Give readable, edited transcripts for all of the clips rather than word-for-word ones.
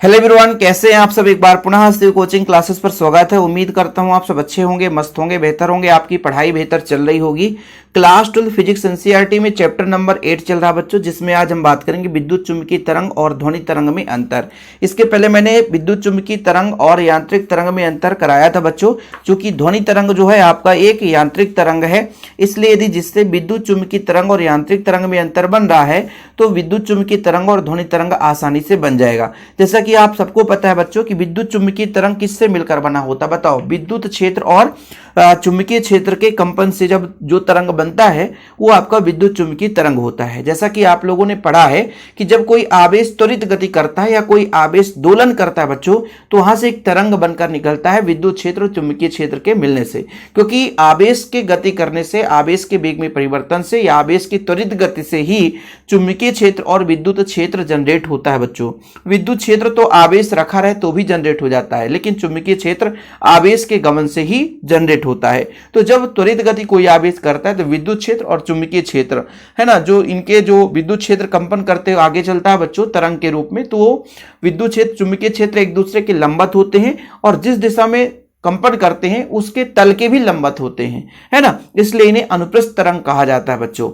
Hello everyone, कैसे हैं आप सब। एक बार पुनः शिव कोचिंग क्लासेस पर स्वागत है। उम्मीद करता हूं आप सब अच्छे होंगे, मस्त होंगे, बेहतर होंगे, आपकी पढ़ाई बेहतर चल रही होगी। क्लास 12 फिजिक्स एनसीईआरटी में चैप्टर नंबर 8 चल रहा बच्चों, जिसमें आज हम बात करेंगे विद्युत चुम्बकीय तरंग और ध्वनि तरंग में अंतर। इसके पहले मैंने विद्युत चुम्बकीय तरंग और यांत्रिक तरंग में अंतर कराया था बच्चों। चूंकि ध्वनि तरंग जो है आपका एक यांत्रिक तरंग है, इसलिए यदि जिससे विद्युत चुम्बकीय तरंग और यांत्रिक तरंग में अंतर बन रहा है तो विद्युत चुम्बकीय तरंग और ध्वनि तरंग आसानी से बन जाएगा। जैसा कि आप सबको पता है बच्चों कि विद्युत चुम्बकीय तरंग किससे मिलकर बना होता, बताओ। विद्युत क्षेत्र और चुम्बकीय क्षेत्र के कंपन से जब जो तरंग बनता है वो आपका विद्युत चुम्बकीय तरंग होता है। जैसा कि आप लोगों ने पढ़ा है कि जब कोई आवेश त्वरित गति करता है या कोई आवेश दोलन करता है बच्चों, तो वहां से एक तरंग बनकर निकलता है विद्युत क्षेत्र और चुम्बकीय क्षेत्र के मिलने से। क्योंकि आवेश के गति करने से, आवेश के वेग में परिवर्तन से या आवेश की त्वरित गति से ही चुम्बकीय क्षेत्र और विद्युत क्षेत्र जनरेट होता है बच्चों। विद्युत क्षेत्र तो आवेश रखा रहे तो भी जनरेट हो जाता है, लेकिन चुम्बकीय क्षेत्र आवेश के गमन से ही जनरेट होता है। तो जब त्वरित गति कोई आवेश करता है तो विद्युत क्षेत्र और चुम्बकीय क्षेत्र है ना, जो इनके जो विद्युत क्षेत्र कंपन करते हुए आगे चलता है बच्चों तरंग के रूप में, तो विद्युत क्षेत्र चुम्बकीय क्षेत्र एक दूसरे के लंबवत होते हैं और जिस दिशा में कंपन करते हैं उसके तल के भी लंबवत होते हैं, है ना। इसलिए इन्हें अनुप्रस्थ तरंग कहा जाता है बच्चों।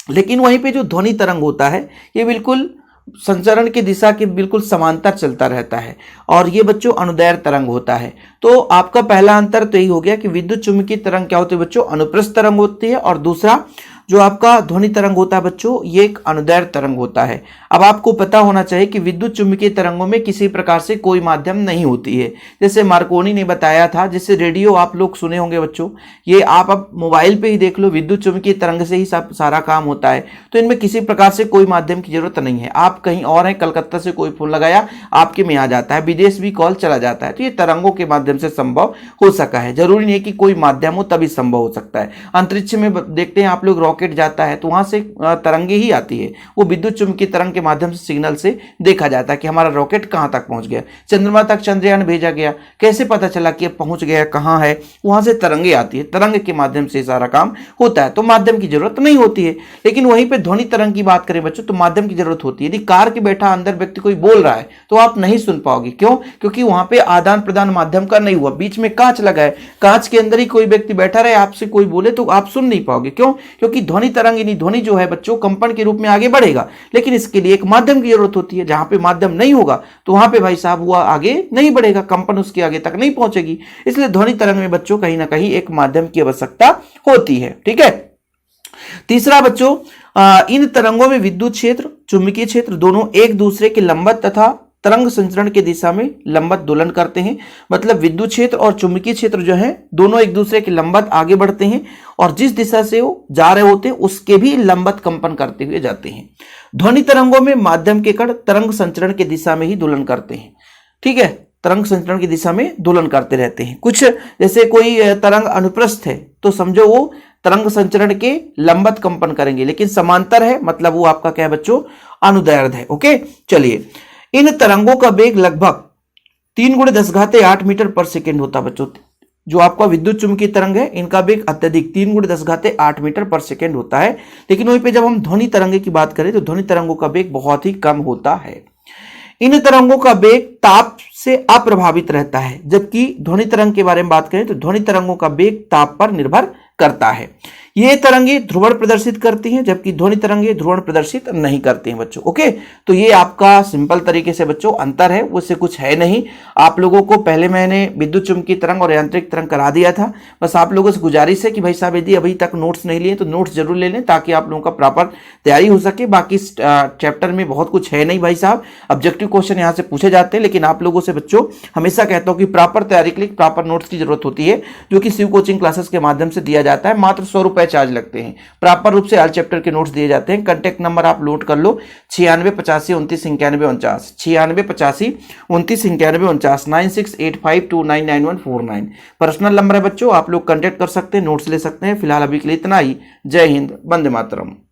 लेकिन वहीं पे जो ध्वनि तरंग होता है ये बिल्कुल संचरण की दिशा के बिल्कुल समांतर चलता रहता है और ये बच्चों अनुदैर्घ्य तरंग होता है। तो आपका पहला अंतर तो यही हो गया कि विद्युत चुम्बकीय तरंग क्या होती है बच्चों, अनुप्रस्थ तरंग होती है, और दूसरा जो आपका ध्वनि तरंग होता है बच्चों ये एक अनुदैर्घ्य तरंग होता है। अब आपको पता होना चाहिए कि विद्युत चुम्बकीय तरंगों में किसी प्रकार से कोई माध्यम नहीं होती है। जैसे मार्कोनी ने बताया था, जैसे रेडियो आप लोग सुने होंगे बच्चों, ये आप अब मोबाइल पे ही देख लो, विद्युत चुम्बकीय तरंग से ही सब सारा काम होता है। तो इनमें किसी प्रकार से कोई माध्यम की जरूरत नहीं है। आप कहीं और हैं, कलकत्ता से कोई फोन लगाया आपके में आ जाता है, विदेश भी कॉल चला जाता है। तो ये तरंगों के माध्यम से संभव हो सका है। जरूरी नहीं है कि कोई माध्यम हो तभी संभव हो सकता है। अंतरिक्ष में देखते हैं आप लोग, रॉकेट जाता है तो वहां से तरंगे ही आती है, वो विद्युत चुम्बकीय तरंग के माध्यम से सिग्नल से देखा जाता है कि हमारा रॉकेट कहां तक पहुंच गया। चंद्रमा तक चंद्रयान भेजा गया, कैसे पता चला कि पहुंच गया कहां है, वहां से तरंगे आती है, तरंग के माध्यम से सारा काम होता है। तो माध्यम की जरूरत नहीं होती है। लेकिन वहीं पे ध्वनि तरंग की बात करें बच्चों तो माध्यम की जरूरत होती है। यदि कार के बैठा अंदर व्यक्ति कोई बोल रहा है तो आप नहीं सुन पाओगे। क्यों? क्योंकि वहां पे आदान प्रदान माध्यम का नहीं हुआ, बीच में कांच लगा है, कांच के अंदर ही कोई व्यक्ति बैठा रहे आपसे कोई बोले तो आप सुन नहीं पाओगे। क्यों? क्योंकि ध्वनि तरंग यानी ध्वनि जो है बच्चों कंपन के रूप में आगे बढ़ेगा, लेकिन इसके लिए एक माध्यम की जरूरत होती है। जहां पे माध्यम नहीं होगा तो वहां पे भाई साहब हुआ आगे नहीं बढ़ेगा, कंपन उसके आगे तक नहीं पहुंचेगी। इसलिए ध्वनि तरंग में बच्चों कहीं ना कहीं एक माध्यम की आवश्यकता होती है। ठीक है। तीसरा बच्चों, इन तरंगों में विद्युत क्षेत्र चुंबकीय क्षेत्र दोनों एक दूसरे के लंबवत तथा तरंग संचरण की दिशा में लंबवत दोलन करते हैं। मतलब विद्युत क्षेत्र और चुंबकीय क्षेत्र जो है दोनों एक दूसरे के लंबवत आगे बढ़ते हैं और जिस दिशा से वो जा रहे होते हैं उसके भी लंबवत कंपन करते हुए जाते हैं। ध्वनि तरंगों में माध्यम के कण तरंग संचरण की दिशा में ही दोलन करते हैं। ठीक है, तरंग संचरण की दिशा में दोलन करते रहते हैं। कुछ जैसे कोई तरंग अनुप्रस्थ है तो समझो वो तरंग संचरण के लंबवत कंपन करेंगे, लेकिन समांतर है मतलब वो आपका क्या है बच्चों, अनुदैर्घ्य है। ओके, चलिए। इन तरंगों का वेग लगभग 3 × 10⁸ मीटर पर सेकेंड होता है बच्चों। जो आपका विद्युत चुम्बकीय तरंग है इनका वेग अत्यधिक 3 × 10⁸ मीटर पर सेकेंड होता है। लेकिन वहीं पे जब हम ध्वनि तरंगे की बात करें तो ध्वनि तरंगों का वेग बहुत ही कम होता है। इन तरंगों का वेग ताप से अप्रभावित रहता है, जबकि ध्वनि तरंग के बारे में बात करें तो ध्वनि तरंगों का वेग ताप पर निर्भर करता है। ये तरंगे ध्रुवण प्रदर्शित करती हैं, जबकि ध्वनि तरंगे ध्रुवण प्रदर्शित नहीं करती हैं बच्चों। ओके, तो ये आपका सिंपल तरीके से बच्चों अंतर है, उससे कुछ है नहीं। आप लोगों को पहले मैंने विद्युत चुम्बकीय तरंग और यांत्रिक तरंग करा दिया था। बस आप लोगों से गुजारिश है कि भाई साहब यदि अभी तक नोट्स नहीं लिए तो नोट्स जरूर ले लें ताकि आप लोगों का प्रॉपर तैयारी हो सके। बाकी चैप्टर में बहुत कुछ है नहीं भाई साहब, ऑब्जेक्टिव क्वेश्चन यहाँ से पूछे जाते हैं, लेकिन आप लोगों से बच्चों हमेशा कहता हूँ कि प्रॉपर तैयारी के लिए प्रॉपर नोट्स की जरूरत होती है, जो कि शिव कोचिंग क्लासेस के माध्यम से दिया जाता है। मात्र 100 रुपए चार्ज लगते हैं। प्रॉपर रूप से हर चैप्टर के नोट्स दिए जाते हैं। कांटेक्ट नंबर आप नोट कर लो, 96 85 29 91 49, 96 85 29 91 49, 9685299149 पर्सनल नंबर है बच्चों। आप लोग कांटेक्ट कर सकते हैं, नोट्स ले सकते हैं। फिलहाल अभी के लिए इतना ही। जय हिंद, वंदे मातरम।